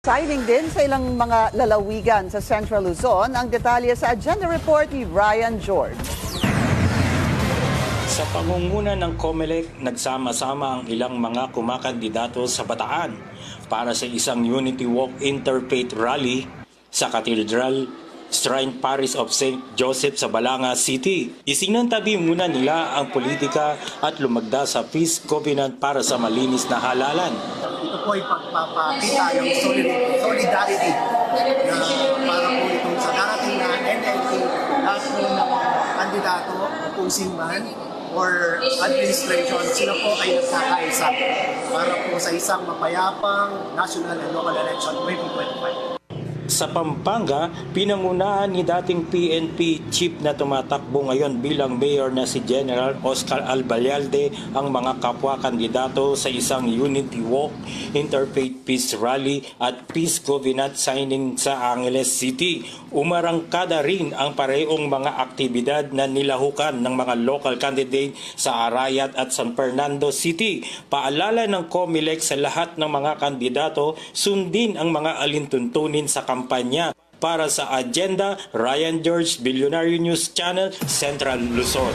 Signing din sa ilang mga lalawigan sa Central Luzon ang detalye sa agenda report ni Ryan George. Sa pangunguna ng COMELEC, nagsama-sama ang ilang mga kumakandidato sa Bataan para sa isang Unity Walk Interfaith Rally sa Cathedral Shrine Parish of St. Joseph sa Balanga City. Isinantabi muna nila ang politika at lumagda sa Peace Covenant para sa malinis na halalan. Ito po ay pagpapakita yung solidarity na para po itong sa darating na NLT lahat po ng kandidato, opposing man, or administration, sila po ay nagkakaisa para po sa isang mapayapang national and local election 2025. Sa Pampanga, pinangunahan ni dating PNP chief na tumatakbo ngayon bilang mayor na si General Oscar Albayalde ang mga kapwa-kandidato sa isang Unity Walk, Interfaith Peace Rally at Peace Covenant signing sa Angeles City. Umarangkada rin ang parehong mga aktibidad na nilahukan ng mga local candidate sa Arayat at San Fernando City. Paalala ng COMELEC sa lahat ng mga kandidato, sundin ang mga alintuntunin sa kampanya. Para sa agenda, Ryan George, Billionaire News Channel, Central Luzon.